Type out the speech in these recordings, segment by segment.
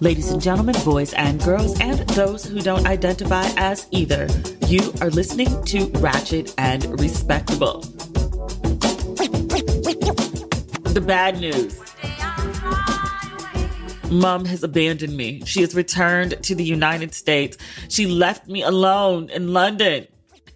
Ladies and gentlemen, boys and girls, and those who don't identify as either, you are listening to Ratchet and Respectable. The bad news. Mom has abandoned me. She has returned to the United States. She left me alone in London.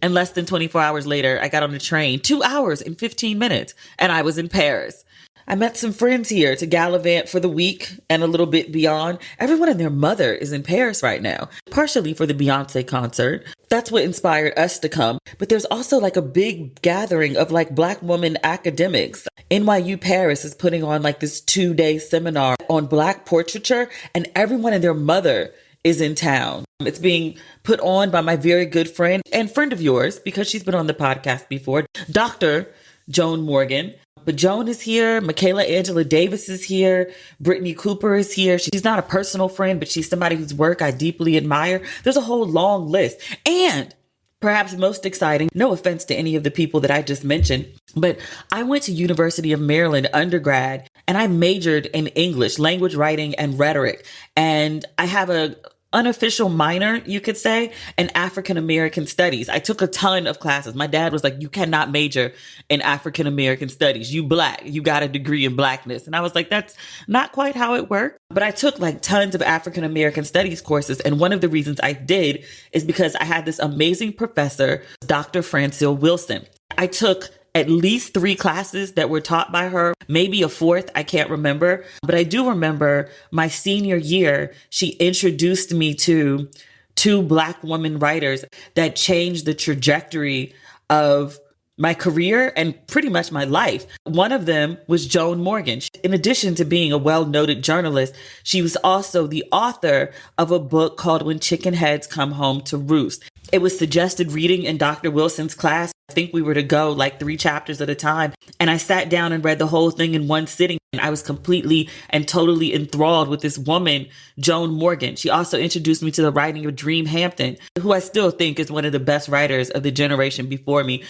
And less than 24 hours later, I got on a train, 2 hours and 15 minutes, and I was in Paris. I met some friends here to gallivant for the week and a little bit beyond. Everyone and their mother is in Paris right now, partially for the Beyonce concert. That's what inspired us to come. But there's also like a big gathering of like Black woman academics. NYU Paris is putting on like this 2-day seminar on Black portraiture, and everyone and their mother is in town. It's being put on by my very good friend and friend of yours, because she's been on the podcast before, Dr. Joan Morgan. But Joan is here. Michaela Angela Davis is here. Brittany Cooper is here. She's not a personal friend, but she's somebody whose work I deeply admire. There's a whole long list. And perhaps most exciting, no offense to any of the people that I just mentioned, but I went to University of Maryland undergrad and I majored in English, language, writing, and rhetoric. And I have a unofficial minor, you could say, in African American studies. I took a ton of classes. My dad was like, you cannot major in African American studies. You Black, you got a degree in Blackness. And I was like, that's not quite how it worked. But I took like tons of African American studies courses. And one of the reasons I did is because I had this amazing professor, Dr. Francine Wilson. I took at least 3 classes that were taught by her, maybe a 4th, I can't remember. But I do remember my senior year, she introduced me to 2 Black women writers that changed the trajectory of my career and pretty much my life. One of them was Joan Morgan. In addition to being a well-noted journalist, she was also the author of a book called When Chicken Heads Come Home to Roost. It was suggested reading in Dr. Wilson's class. I think we were to go like 3 chapters at a time. And I sat down and read the whole thing in one sitting. And I was completely and totally enthralled with this woman, Joan Morgan. She also introduced me to the writing of Dream Hampton, who I still think is one of the best writers of the generation before me.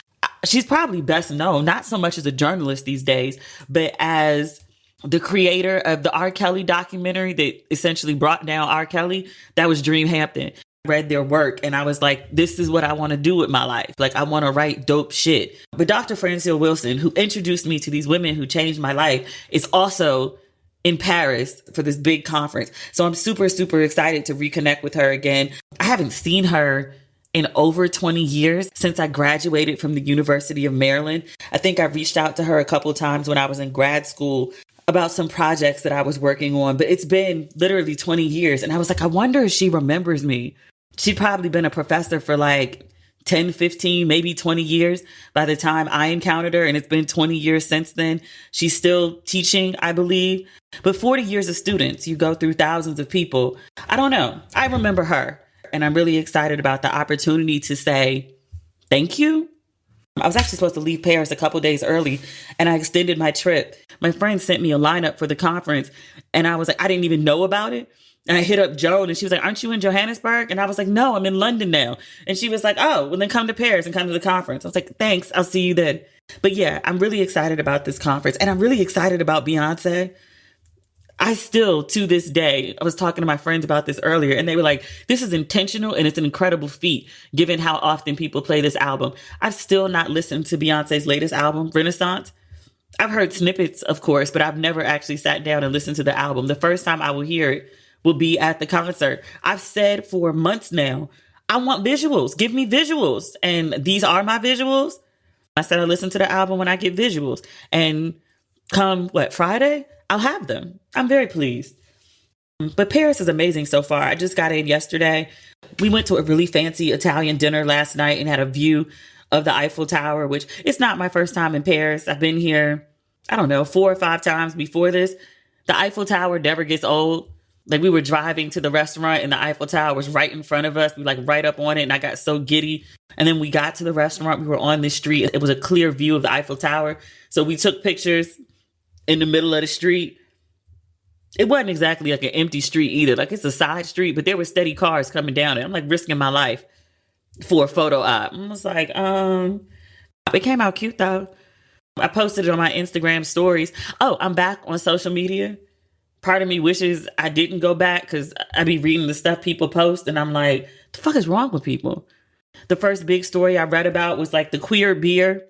She's probably best known, not so much as a journalist these days, but as the creator of the R. Kelly documentary that essentially brought down R. Kelly. That was Dream Hampton. I read their work and I was like, this is what I want to do with my life. Like, I want to write dope shit. But Dr. Francine Wilson, who introduced me to these women who changed my life, is also in Paris for this big conference. So I'm super, super excited to reconnect with her again. I haven't seen her in over 20 years since I graduated from the University of Maryland. I think I reached out to her a couple of times when I was in grad school about some projects that I was working on, but it's been literally 20 years. And I was like, I wonder if she remembers me. She'd probably been a professor for like 10, 15, maybe 20 years by the time I encountered her. And it's been 20 years since then. She's still teaching, I believe. But 40 years of students, you go through thousands of people. I don't know. I remember her. And I'm really excited about the opportunity to say thank you. I was actually supposed to leave Paris a couple days early and I extended my trip. My friend sent me a lineup for the conference and I was like, I didn't even know about it. And I hit up Joan and she was like, aren't you in Johannesburg? And I was like, no, I'm in London now. And she was like, oh, well then come to Paris and come to the conference. I was like, thanks, I'll see you then. But yeah, I'm really excited about this conference and I'm really excited about Beyonce. I still, to this day, I was talking to my friends about this earlier and they were like, this is intentional and it's an incredible feat given how often people play this album. I've still not listened to Beyonce's latest album, Renaissance. I've heard snippets, of course, but I've never actually sat down and listened to the album. The first time I will hear it will be at the concert. I've said for months now, I want visuals. Give me visuals. And these are my visuals. I said I listen to the album when I get visuals. And come, Friday? I'll have them. I'm very pleased. But Paris is amazing so far. I just got in yesterday. We went to a really fancy Italian dinner last night and had a view of the Eiffel Tower, which it's not my first time in Paris. I've been here, 4 or 5 times before this. The Eiffel Tower never gets old. Like, we were driving to the restaurant and the Eiffel Tower was right in front of us. We right up on it and I got so giddy. And then we got to the restaurant. We were on this street. It was a clear view of the Eiffel Tower. So we took pictures in the middle of the street. It wasn't exactly like an empty street either. Like, it's a side street, but there were steady cars coming down it. I'm like risking my life for a photo op. I was like, it came out cute though. I posted it on my Instagram stories. Oh, I'm back on social media. Part of me wishes I didn't go back because I be reading the stuff people post and I'm like, the fuck is wrong with people? The first big story I read about was like the queer beer.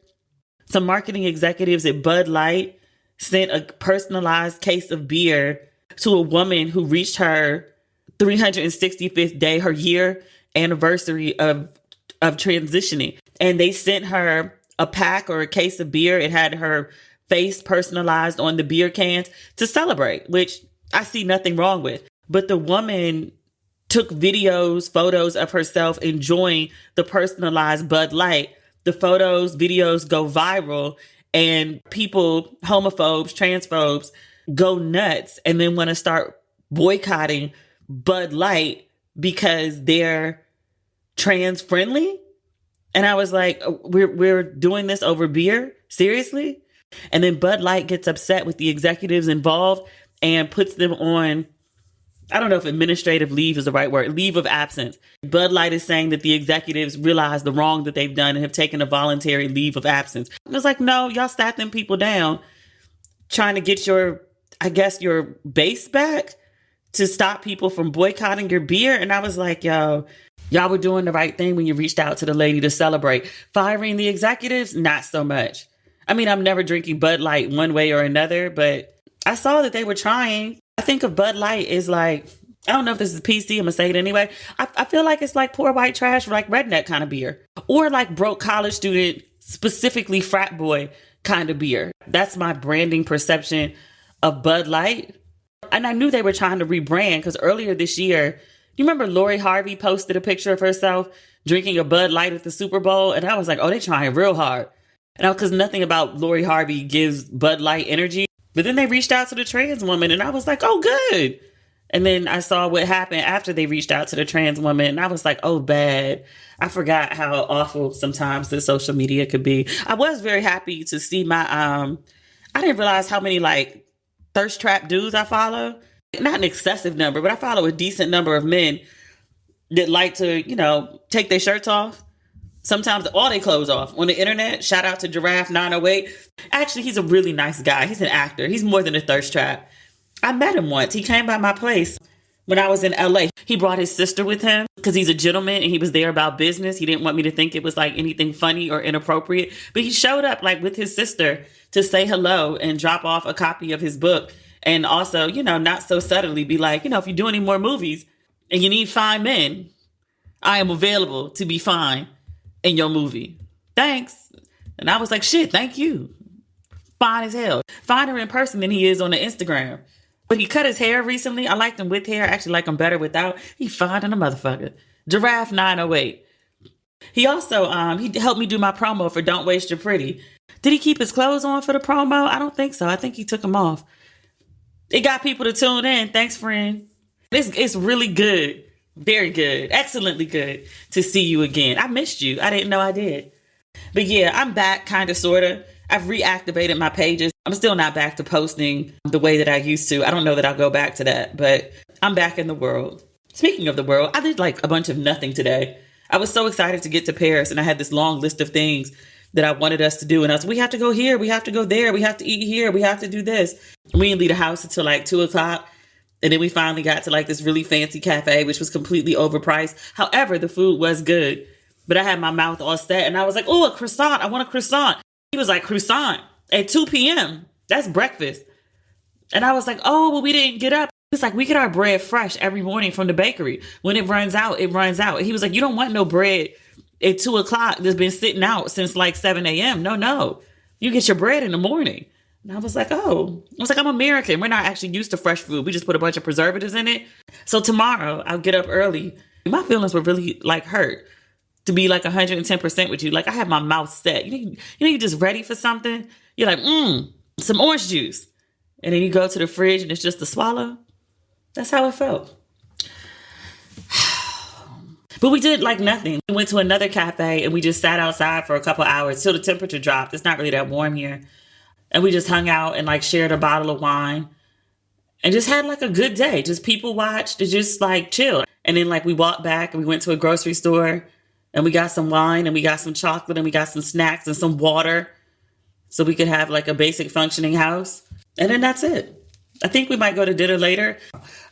Some marketing executives at Bud Light sent a personalized case of beer to a woman who reached her 365th day, her year anniversary of transitioning. And they sent her a pack or a case of beer. It had her face personalized on the beer cans to celebrate, which I see nothing wrong with. But the woman took videos, photos of herself enjoying the personalized Bud Light. The photos, videos go viral and people, homophobes, transphobes, go nuts and then want to start boycotting Bud Light because they're trans friendly. And I was like, we're doing this over beer? Seriously? And then Bud Light gets upset with the executives involved and puts them on, I don't know if administrative leave is the right word, leave of absence. Bud Light is saying that the executives realize the wrong that they've done and have taken a voluntary leave of absence. I was like, no, y'all sat them people down trying to get your base back to stop people from boycotting your beer. And I was like, y'all were doing the right thing when you reached out to the lady to celebrate. Firing the executives, not so much. I mean, I'm never drinking Bud Light one way or another, but I saw that they were trying. I think of Bud Light is like, I don't know if this is PC, I'm gonna say it anyway. I feel like it's like poor white trash, like redneck kind of beer. Or like broke college student, specifically frat boy kind of beer. That's my branding perception of Bud Light. And I knew they were trying to rebrand because earlier this year, you remember Lori Harvey posted a picture of herself drinking a Bud Light at the Super Bowl? And I was like, oh, they're trying real hard. And because nothing about Lori Harvey gives Bud Light energy. But then they reached out to the trans woman and I was like, oh, good. And then I saw what happened after they reached out to the trans woman. And I was like, oh, bad. I forgot how awful sometimes the social media could be. I was very happy to see my, I didn't realize how many like thirst trap dudes I follow. Not an excessive number, but I follow a decent number of men that like to, take their shirts off. Sometimes all their clothes off on the internet. Shout out to Giraffe 908. Actually, he's a really nice guy. He's an actor. He's more than a thirst trap. I met him once. He came by my place when I was in LA. He brought his sister with him because he's a gentleman and he was there about business. He didn't want me to think it was like anything funny or inappropriate, but he showed up like with his sister to say hello and drop off a copy of his book. And also, not so subtly be like, if you do any more movies and you need fine men, I am available to be fine in your movie. Thanks. And I was like, shit, thank you. Fine as hell. Finer in person than he is on the Instagram. But he cut his hair recently. I liked him with hair. I actually like him better without. He fine than a motherfucker. Giraffe 908. He also, he helped me do my promo for Don't Waste Your Pretty. Did he keep his clothes on for the promo? I don't think so. I think he took them off. It got people to tune in. Thanks, friend. It's really good. Very good. Excellently good to see you again. I missed you. I didn't know I did. But yeah, I'm back, kind of, sort of. I've reactivated my pages. I'm still not back to posting the way that I used to. I don't know that I'll go back to that, but I'm back in the world. Speaking of the world, I did like a bunch of nothing today. I was so excited to get to Paris and I had this long list of things that I wanted us to do. And I was, we have to go here. We have to go there. We have to eat here. We have to do this. We didn't leave the house until like 2:00. And then we finally got to like this really fancy cafe, which was completely overpriced. However, the food was good, but I had my mouth all set and I was like, oh, a croissant. I want a croissant. He was like, croissant at 2 p.m. That's breakfast. And I was like, oh, well, we didn't get up. It's like, we get our bread fresh every morning from the bakery. When it runs out, it runs out. And he was like, you don't want no bread at 2:00 that's been sitting out since like 7 a.m. No. You get your bread in the morning. And I was like, oh. I was like, I'm American. We're not actually used to fresh food. We just put a bunch of preservatives in it. So tomorrow, I'll get up early. My feelings were really like hurt to be like 110% with you. Like I had my mouth set. You're just ready for something. You're like, some orange juice. And then you go to the fridge and it's just a swallow. That's how it felt. But we did like nothing. We went to another cafe and we just sat outside for a couple hours till the temperature dropped. It's not really that warm here. And we just hung out and like shared a bottle of wine and just had like a good day. Just people watched and just like chill. And then like we walked back and we went to a grocery store and we got some wine and we got some chocolate and we got some snacks and some water so we could have like a basic functioning house. And then that's it. I think we might go to dinner later.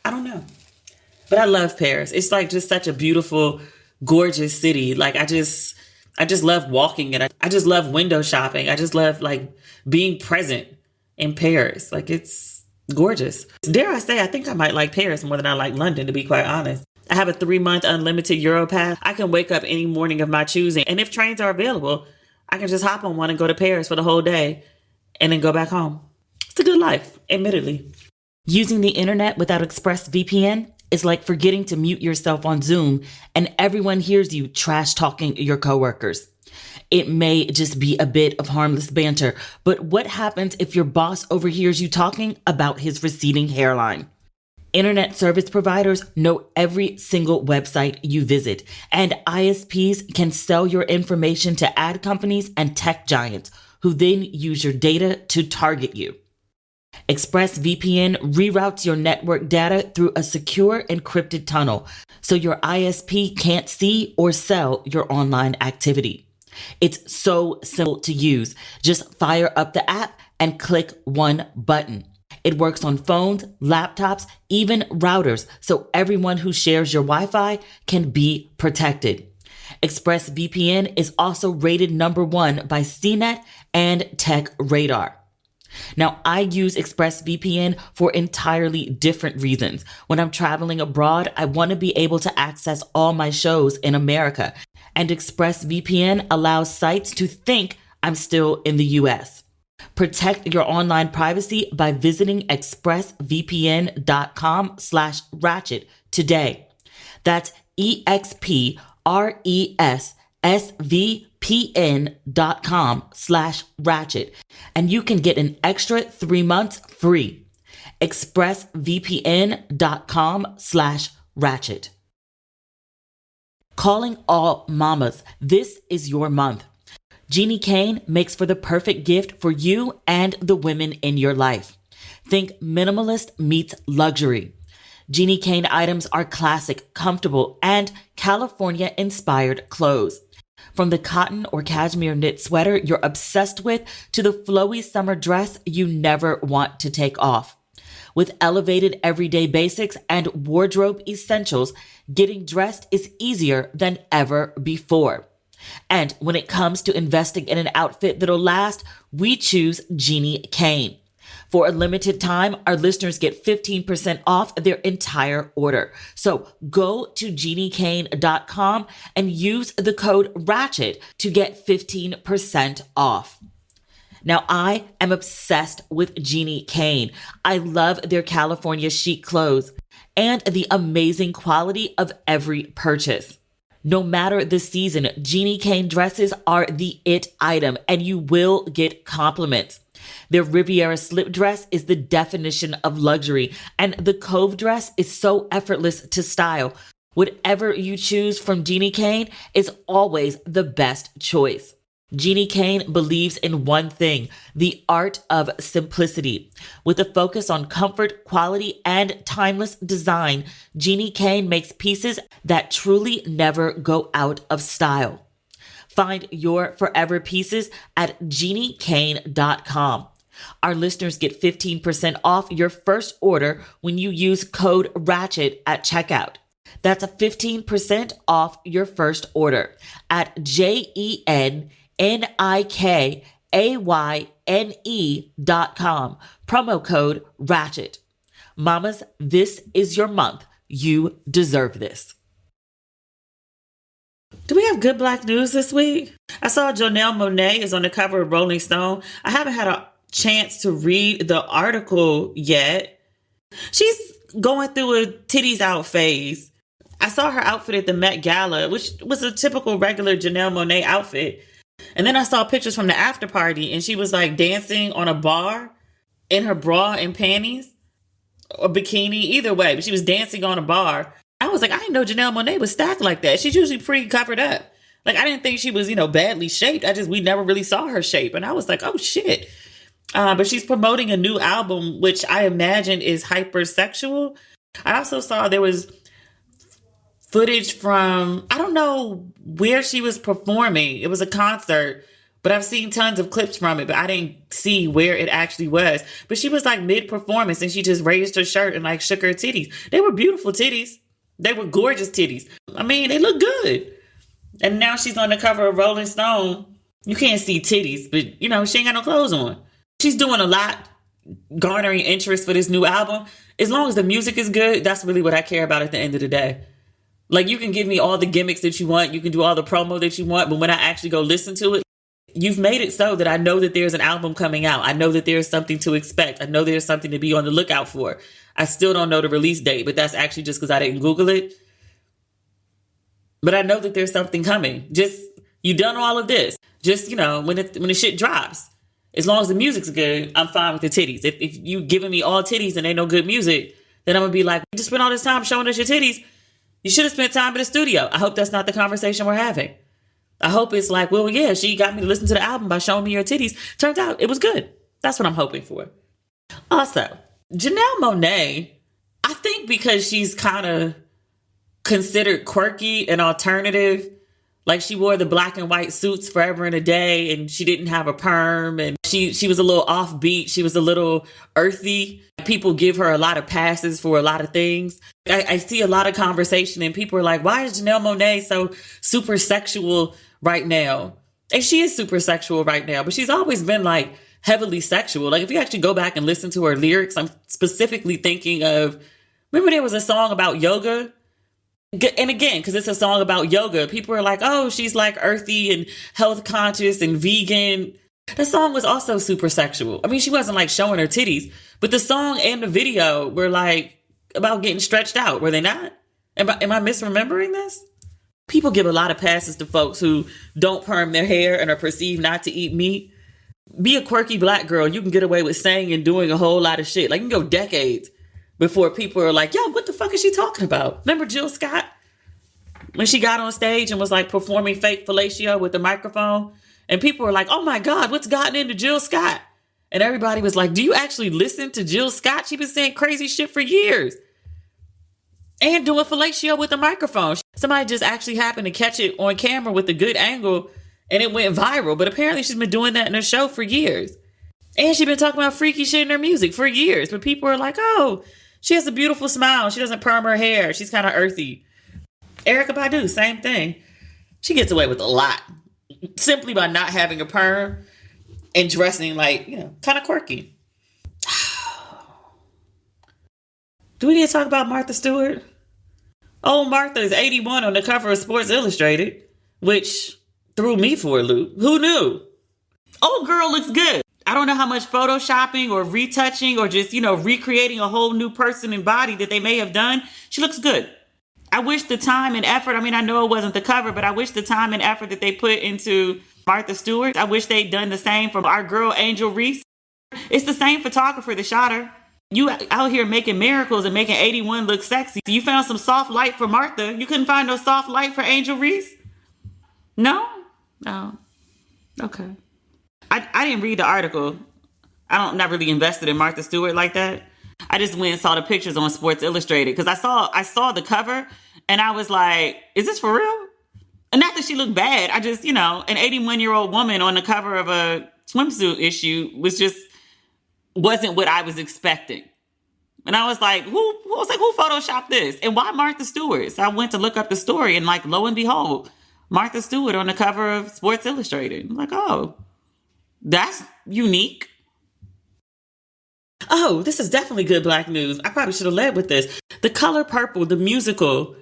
I don't know. But I love Paris. It's like just such a beautiful, gorgeous city. Like I just love walking and I just love window shopping. I just love like being present in Paris. Like it's gorgeous. Dare I say, I think I might like Paris more than I like London, to be quite honest. I have a 3-month unlimited Euro pass. I can wake up any morning of my choosing. And if trains are available, I can just hop on one and go to Paris for the whole day and then go back home. It's a good life, admittedly. Using the internet without ExpressVPN is like forgetting to mute yourself on Zoom and everyone hears you trash talking your coworkers. It may just be a bit of harmless banter, but what happens if your boss overhears you talking about his receding hairline? Internet service providers know every single website you visit, and ISPs can sell your information to ad companies and tech giants who then use your data to target you. ExpressVPN reroutes your network data through a secure encrypted tunnel so your ISP can't see or sell your online activity. It's so simple to use. Just fire up the app and click one button. It works on phones, laptops, even routers, so everyone who shares your Wi-Fi can be protected. ExpressVPN is also rated #1 by CNET and Tech Radar. Now, I use ExpressVPN for entirely different reasons. When I'm traveling abroad, I want to be able to access all my shows in America, and ExpressVPN allows sites to think I'm still in the US. Protect your online privacy by visiting expressvpn.com/ratchet today. That's expressvpn.com/ratchet. And you can get an extra 3 months free. expressvpn.com/ratchet. Calling all mamas. This is your month. Jenni Kayne makes for the perfect gift for you and the women in your life. Think minimalist meets luxury. Jenni Kayne items are classic, comfortable, and California-inspired clothes. From the cotton or cashmere knit sweater you're obsessed with to the flowy summer dress you never want to take off. With elevated everyday basics and wardrobe essentials, getting dressed is easier than ever before. And when it comes to investing in an outfit that'll last, we choose Jenni Kayne. For a limited time, our listeners get 15% off their entire order. So go to jennikayne.com and use the code RATCHET to get 15% off. Now, I am obsessed with Jenni Kayne. I love their California chic clothes and the amazing quality of every purchase. No matter the season, Jenni Kayne dresses are the it item, and you will get compliments. Their Riviera slip dress is the definition of luxury, and the Cove dress is so effortless to style. Whatever you choose from Jenni Kayne is always the best choice. Jenni Kayne believes in one thing, the art of simplicity. With a focus on comfort, quality, and timeless design, Jenni Kayne makes pieces that truly never go out of style. Find your forever pieces at jennikayne.com. Our listeners get 15% off your first order when you use code RATCHET at checkout. That's a 15% off your first order at JENNIKAYNE.com. Promo code RATCHET. Mamas, this is your month. You deserve this. Do we have good Black news this week? I saw Janelle Monae is on the cover of Rolling Stone. I haven't had a chance to read the article yet. She's going through a titties out phase. I saw her outfit at the Met Gala, which was a typical regular Janelle Monae outfit. And then I saw pictures from the after party and she was like dancing on a bar in her bra and panties or bikini, either way, but she was dancing on a bar. I was like, I didn't know Janelle Monae was stacked like that. She's usually pretty covered up. Like, I didn't think she was, badly shaped. We never really saw her shape. And I was like, oh shit. But she's promoting a new album, which I imagine is hypersexual. I also saw there was footage from, I don't know where she was performing. It was a concert, But I've seen tons of clips from it, but I didn't see where it actually was. But she was like mid-performance and she just raised her shirt and like shook her titties. They were beautiful titties. They were gorgeous titties. I mean, they look good. And now she's on the cover of Rolling Stone. You can't see titties, but you know, she ain't got no clothes on. She's doing a lot, garnering interest for this new album. As long as the music is good, that's really what I care about at the end of the day. Like, you can give me all the gimmicks that you want. You can do all the promo that you want. But when I actually go listen to it, you've made it so that I know that there's an album coming out. I know that there's something to expect. I know there's something to be on the lookout for. I still don't know the release date, but that's actually just because I didn't Google it. But I know that there's something coming. Just, you done all of this. Just, you know, when the shit drops, as long as the music's good, I'm fine with the titties. If you giving me all titties and ain't no good music, then I'm going to be like, you just spent all this time showing us your titties. You should have spent time in the studio. I hope that's not the conversation we're having. I hope it's like, well, yeah, she got me to listen to the album by showing me her titties. Turns out it was good. That's what I'm hoping for. Also, Janelle Monae, I think because she's kind of considered quirky and alternative, like she wore the black and white suits forever and a day and she didn't have a perm and she was a little offbeat. She was a little earthy. People give her a lot of passes for a lot of things. I see a lot of conversation and people are like, why is Janelle Monae so super sexual right now? And she is super sexual right now, but she's always been like heavily sexual. Like if you actually go back and listen to her lyrics, I'm specifically thinking of, remember there was a song about yoga? And again, because it's a song about yoga, people are like, oh, she's like earthy and health conscious and vegan. The song was also super sexual. I mean, she wasn't like showing her titties, but the song and the video were like about getting stretched out. Were they not? Am I misremembering this? People give a lot of passes to folks who don't perm their hair and are perceived not to eat meat. Be a quirky black girl. You can get away with saying and doing a whole lot of shit. Like you can go decades before people are like, yo, what the fuck is she talking about? Remember Jill Scott? When she got on stage and was like performing fake fellatio with the microphone and people were like, oh my God, what's gotten into Jill Scott? And everybody was like, do you actually listen to Jill Scott? She's been saying crazy shit for years and doing fellatio with the microphone. Somebody just actually happened to catch it on camera with a good angle and it went viral. But apparently she's been doing that in her show for years. And she's been talking about freaky shit in her music for years. But people are like, oh, she has a beautiful smile. She doesn't perm her hair. She's kind of earthy. Erykah Badu, same thing. She gets away with a lot simply by not having a perm and dressing like, you know, kind of quirky. Do we need to talk about Martha Stewart? Oh, Martha is 81 on the cover of Sports Illustrated, which threw me for a loop. Who knew? Old girl looks good. I don't know how much photoshopping or retouching or just, you know, recreating a whole new person and body that they may have done. She looks good. I wish the time and effort, I mean, I know it wasn't the cover, but I wish the time and effort that they put into Martha Stewart, I wish they'd done the same for our girl, Angel Reese. It's the same photographer that shot her. You out here making miracles and making 81 look sexy. You found some soft light for Martha. You couldn't find no soft light for Angel Reese? No? Oh, okay. I didn't read the article. I'm not really invested in Martha Stewart like that. I just went and saw the pictures on Sports Illustrated because I saw the cover and I was like, is this for real? And not that she looked bad. I just, you know, an 81-year-old woman on the cover of a swimsuit issue wasn't what I was expecting. And I was like, who photoshopped this? And why Martha Stewart? So I went to look up the story and like, lo and behold, Martha Stewart on the cover of Sports Illustrated. I'm like, oh, that's unique. Oh, this is definitely good Black news. I probably should have led with this. The Color Purple, the musical,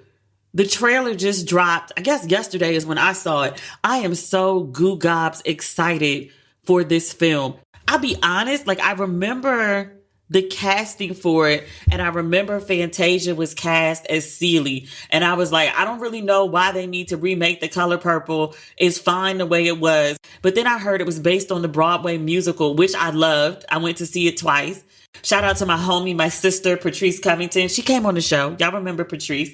the trailer just dropped. I guess yesterday is when I saw it. I am so goo-gobs excited for this film. I'll be honest, like I remember the casting for it and I remember Fantasia was cast as Celie. And I was like, I don't really know why they need to remake The Color Purple. It's fine the way it was. But then I heard it was based on the Broadway musical, which I loved. I went to see it twice. Shout out to my homie, my sister, Patrice Covington. She came on the show. Y'all remember Patrice?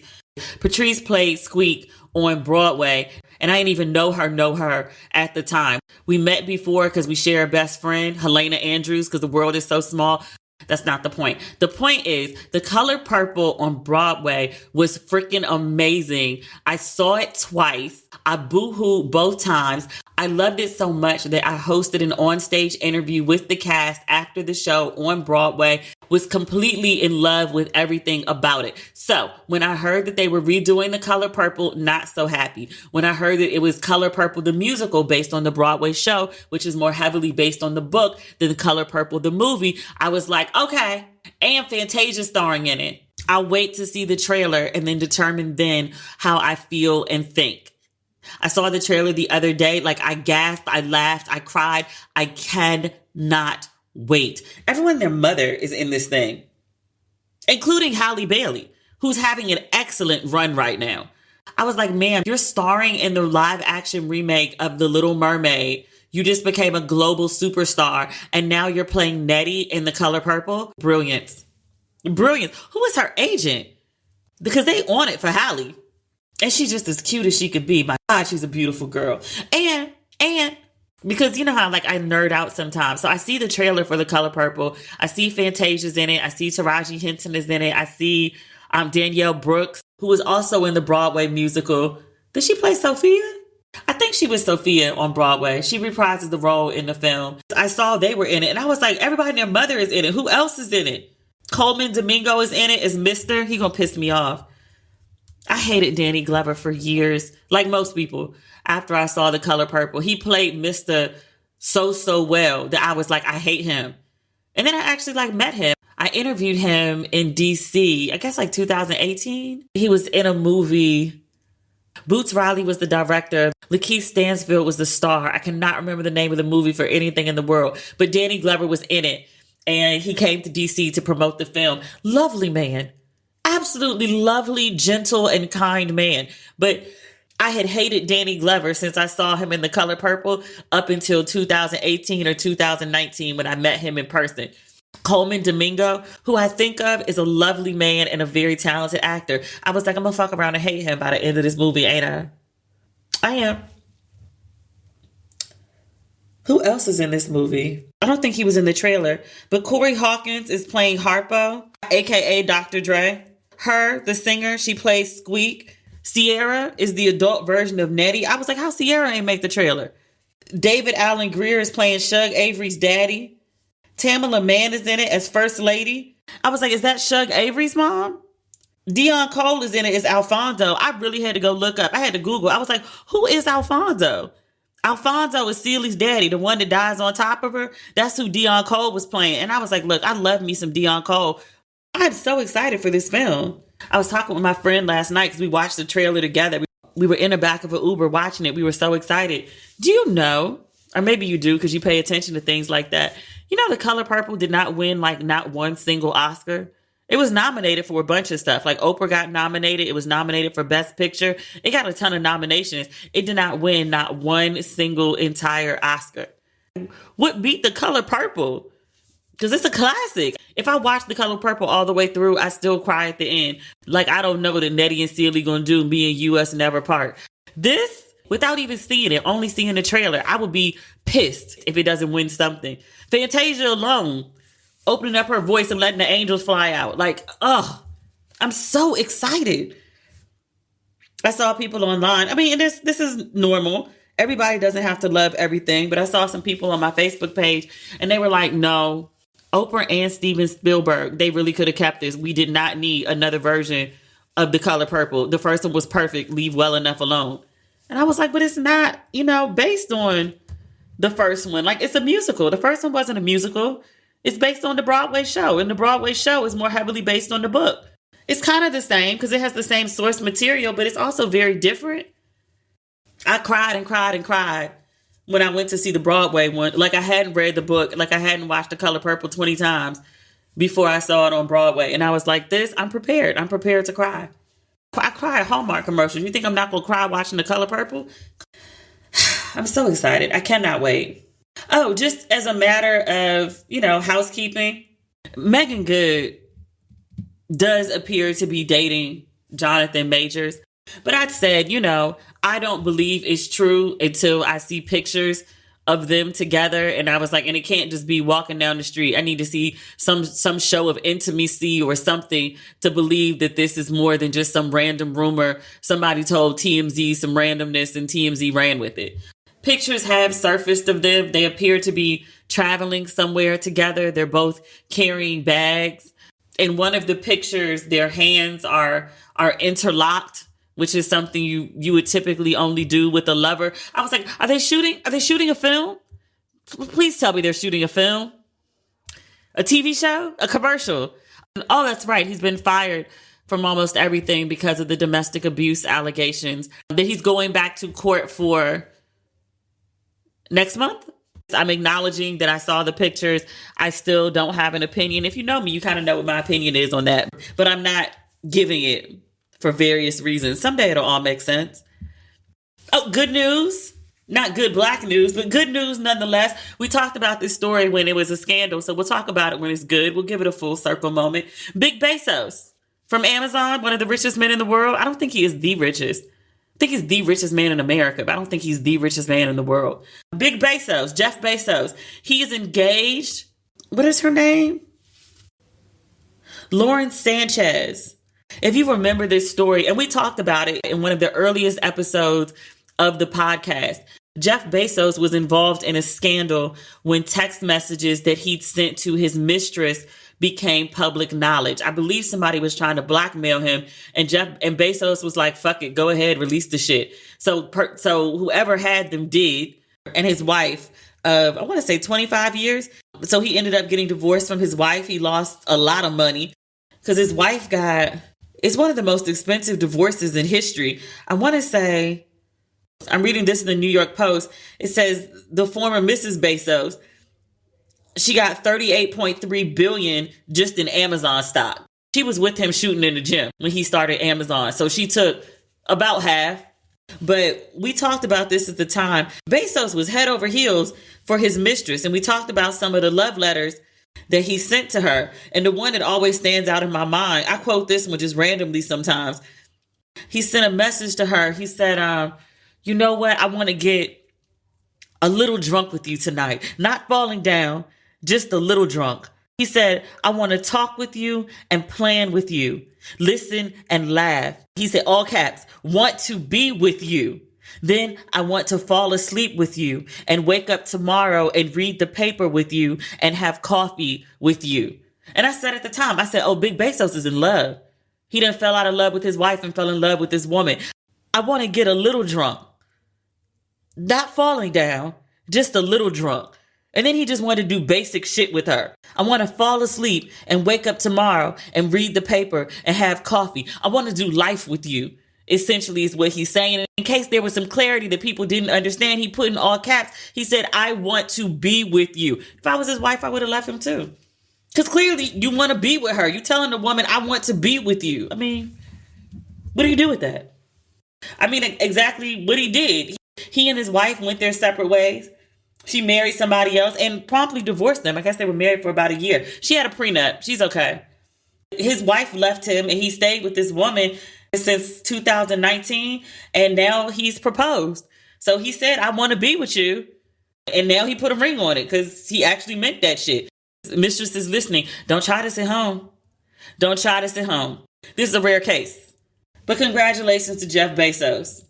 Patrice played Squeak on Broadway, and I didn't even know her at the time. We met before because we share a best friend, Helena Andrews, because the world is so small. That's not the point. The point is The Color Purple on Broadway was freaking amazing. I saw it twice. I boo-hooed both times. I loved it so much that I hosted an onstage interview with the cast after the show on Broadway, was completely in love with everything about it. So when I heard that they were redoing The Color Purple, not so happy. When I heard that it was Color Purple, the musical based on the Broadway show, which is more heavily based on the book than The Color Purple, the movie, I was like, okay. And Fantasia starring in it. I'll wait to see the trailer and then determine then how I feel and think. I saw the trailer the other day. Like, I gasped, I laughed, I cried. I cannot wait. Everyone and their mother is in this thing, including Halle Bailey, who's having an excellent run right now. I was like, man, you're starring in the live action remake of The Little Mermaid. You just became a global superstar, and now you're playing Nettie in The Color Purple. Brilliant. Brilliant. Who is her agent? Because they on it for Halle. And she's just as cute as she could be. My God, she's a beautiful girl. And because you know how like I nerd out sometimes. So I see the trailer for The Color Purple. I see Fantasia's in it. I see Taraji Henson is in it. I see Danielle Brooks, who was also in the Broadway musical. Did she play Sophia? I think she was Sophia on Broadway. She reprises the role in the film. I saw they were in it. And I was like, everybody and their mother is in it. Who else is in it? Coleman Domingo is in it as Mr. He gonna piss me off. I hated Danny Glover for years, like most people, after I saw The Color Purple. He played Mr. so well that I was like, I hate him. And then I actually like met him. I interviewed him in DC, I guess like 2018. He was in a movie. Boots Riley was the director. Lakeith Stanfield was the star. I cannot remember the name of the movie for anything in the world, but Danny Glover was in it. And he came to DC to promote the film. Lovely man. Absolutely lovely, gentle, and kind man. But I had hated Danny Glover since I saw him in The Color Purple up until 2018 or 2019 when I met him in person. Coleman Domingo, who I think of is a lovely man and a very talented actor. I was like, I'm going to fuck around and hate him by the end of this movie, ain't I? I am. Who else is in this movie? I don't think he was in the trailer, but Corey Hawkins is playing Harpo, aka Dr. Dre. Her, the singer, she plays Squeak. Sierra is the adult version of Nettie. I was like, how Sierra ain't make the trailer? David Allen Greer is playing Shug Avery's daddy. Tamala Mann is in it as First Lady. I was like, is that Shug Avery's mom? Dion Cole is in it as Alfonso. I really had to go look up. I had to Google. I was like, who is Alfonso? Alfonso is Celie's daddy, the one that dies on top of her. That's who Dion Cole was playing. And I was like, look, I love me some Dion Cole. I'm so excited for this film. I was talking with my friend last night because we watched the trailer together. We were in the back of an Uber watching it. We were so excited. Do you know, or maybe you do because you pay attention to things like that. You know, The Color Purple did not win like not one single Oscar. It was nominated for a bunch of stuff. Like Oprah got nominated. It was nominated for Best Picture. It got a ton of nominations. It did not win not one single entire Oscar. What beat The Color Purple? Because it's a classic. If I watch The Color Purple all the way through, I still cry at the end. Like, I don't know that Nettie and Celie gonna do Me and You, Us Never Part. This, without even seeing it, only seeing the trailer, I would be pissed if it doesn't win something. Fantasia alone, opening up her voice and letting the angels fly out. Like, I'm so excited. I saw people online. I mean, this is normal. Everybody doesn't have to love everything, but I saw some people on my Facebook page and they were like, no, Oprah and Steven Spielberg, they really could have kept this. We did not need another version of The Color Purple. The first one was perfect. Leave well enough alone. And I was like, but it's not, based on the first one. Like, it's a musical. The first one wasn't a musical. It's based on the Broadway show. And the Broadway show is more heavily based on the book. It's kind of the same because it has the same source material, but it's also very different. I cried and cried and cried when I went to see the Broadway one. Like, I hadn't read the book. Like, I hadn't watched The Color Purple 20 times before I saw it on Broadway. And I was like, I'm prepared. I'm prepared to cry. I cry at Hallmark commercials. You think I'm not going to cry watching The Color Purple? I'm so excited. I cannot wait. Oh, just as a matter of, housekeeping, Megan Good does appear to be dating Jonathan Majors. But I said, I don't believe it's true until I see pictures of them together. And I was like, and it can't just be walking down the street. I need to see some show of intimacy or something to believe that this is more than just some random rumor. Somebody told TMZ some randomness and TMZ ran with it. Pictures have surfaced of them. They appear to be traveling somewhere together. They're both carrying bags. In one of the pictures, their hands are interlocked, which is something you would typically only do with a lover. I was like, are they shooting a film? Please tell me they're shooting a film. A TV show? A commercial? Oh, that's right. He's been fired from almost everything because of the domestic abuse allegations that he's going back to court for next month. I'm acknowledging that I saw the pictures. I still don't have an opinion. If you know me, you kind of know what my opinion is on that, but I'm not giving it for various reasons. Someday it'll all make sense. Oh, good news. Not good black news, but good news nonetheless. We talked about this story when it was a scandal, so we'll talk about it when it's good. We'll give it a full circle moment. Big Bezos from Amazon, one of the richest men in the world. I don't think he is the richest. I think he's the richest man in America, but I don't think he's the richest man in the world. Big Bezos, Jeff Bezos, he is engaged. What is her name? Lauren Sanchez. If you remember this story, and we talked about it in one of the earliest episodes of the podcast, Jeff Bezos was involved in a scandal when text messages that he'd sent to his mistress became public knowledge. I believe somebody was trying to blackmail him, and Bezos was like, fuck it, go ahead, release the shit. So whoever had them did, and his wife of, I want to say 25 years. So he ended up getting divorced from his wife. He lost a lot of money because his wife it's one of the most expensive divorces in history. I want to say, I'm reading this in the New York Post. It says the former Mrs. Bezos, she got $38.3 billion just in Amazon stock. She was with him shooting in the gym when he started Amazon. So she took about half. But we talked about this at the time. Bezos was head over heels for his mistress. And we talked about some of the love letters that he sent to her. And the one that always stands out in my mind, I quote this one just randomly sometimes. He sent a message to her. He said, you know what? I want to get a little drunk with you tonight. Not falling down, just a little drunk. He said, I want to talk with you and plan with you. Listen and laugh. He said, all caps, want to be with you. Then I want to fall asleep with you and wake up tomorrow and read the paper with you and have coffee with you. And I said at the time, I said, oh, Big Bezos is in love. He done fell out of love with his wife and fell in love with this woman. I want to get a little drunk. Not falling down, just a little drunk. And then he just wanted to do basic shit with her. I want to fall asleep and wake up tomorrow and read the paper and have coffee. I want to do life with you, essentially is what he's saying. And in case there was some clarity that people didn't understand, he put in all caps. He said, I want to be with you. If I was his wife, I would have left him too. Because clearly you want to be with her. You're telling the woman, I want to be with you. I mean, what do you do with that? I mean, exactly what he did. He and his wife went their separate ways. She married somebody else and promptly divorced them. I guess they were married for about a year. She had a prenup. She's okay. His wife left him and he stayed with this woman since 2019. And now he's proposed. So he said, I want to be with you. And now he put a ring on it because he actually meant that shit. Mistress is listening. Don't try this at home. Don't try this at home. This is a rare case. But congratulations to Jeff Bezos.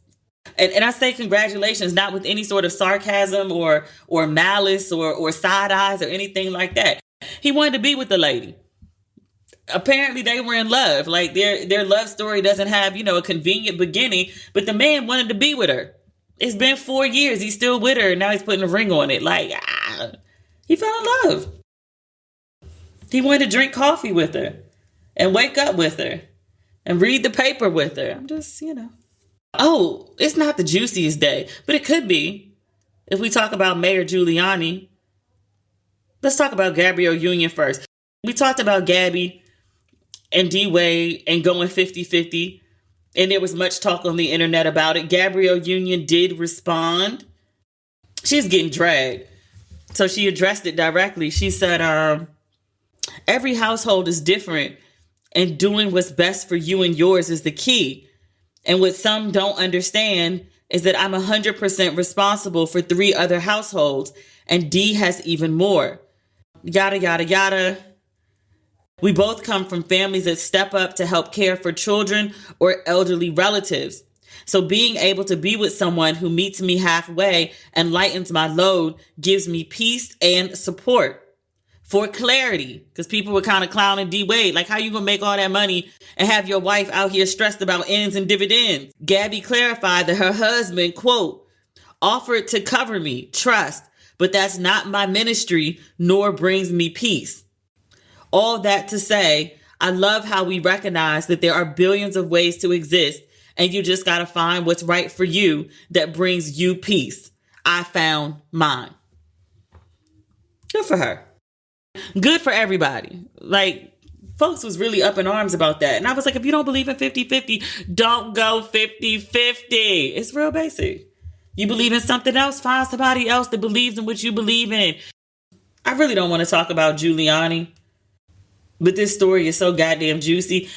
And I say congratulations, not with any sort of sarcasm or malice or side eyes or anything like that. He wanted to be with the lady. Apparently they were in love. Like their love story doesn't have, a convenient beginning, but the man wanted to be with her. It's been 4 years. He's still with her. And now he's putting a ring on it. He fell in love. He wanted to drink coffee with her and wake up with her and read the paper with her. I'm just, Oh, it's not the juiciest day, but it could be. If we talk about Mayor Giuliani, let's talk about Gabby Union first. We talked about Gabby and D-Wade and going 50-50, and there was much talk on the internet about it. Gabby Union did respond. She's getting dragged. So she addressed it directly. She said, every household is different, and doing what's best for you and yours is the key. And what some don't understand is that I'm 100% responsible for 3 other households, and D has even more. Yada, yada, yada. We both come from families that step up to help care for children or elderly relatives. So being able to be with someone who meets me halfway and lightens my load gives me peace and support. For clarity, because people were kind of clowning D Wade, like, how you gonna make all that money and have your wife out here stressed about ends and dividends? Gabby clarified that her husband, quote, offered to cover me, trust, but that's not my ministry, nor brings me peace. All that to say, I love how we recognize that there are billions of ways to exist, and you just gotta find what's right for you that brings you peace. I found mine. Good for her. Good for everybody. Like, folks was really up in arms about that. And I was like, if you don't believe in 50-50, don't go 50-50. It's real basic. You believe in something else, find somebody else that believes in what you believe in. I really don't want to talk about Giuliani, but this story is so goddamn juicy.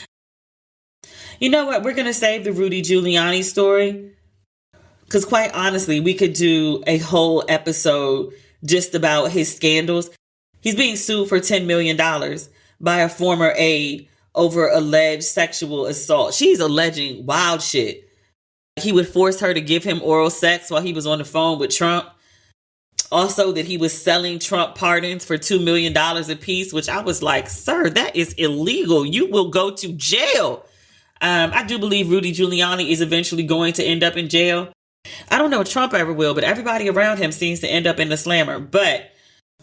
You know what? We're going to save the Rudy Giuliani story, because quite honestly, we could do a whole episode just about his scandals. He's being sued for $10 million by a former aide over alleged sexual assault. She's alleging wild shit. He would force her to give him oral sex while he was on the phone with Trump. Also, that he was selling Trump pardons for $2 million a piece, which I was like, sir, that is illegal. You will go to jail. I do believe Rudy Giuliani is eventually going to end up in jail. I don't know if Trump ever will, but everybody around him seems to end up in the slammer. But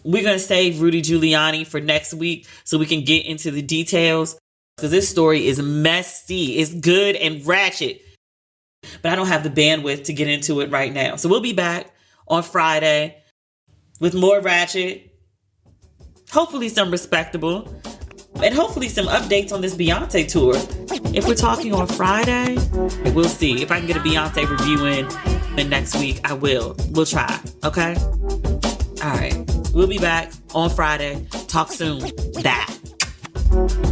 we're going to save Rudy Giuliani for next week so we can get into the details, because this story is messy. It's good and ratchet, but I don't have the bandwidth to get into it right now. So we'll be back on Friday with more ratchet, hopefully some respectable, and hopefully some updates on this Beyonce tour. If we're talking on Friday, we'll see. If I can get a Beyonce review in next week, I will. We'll try. Okay? All right. We'll be back on Friday. Talk soon. Bye.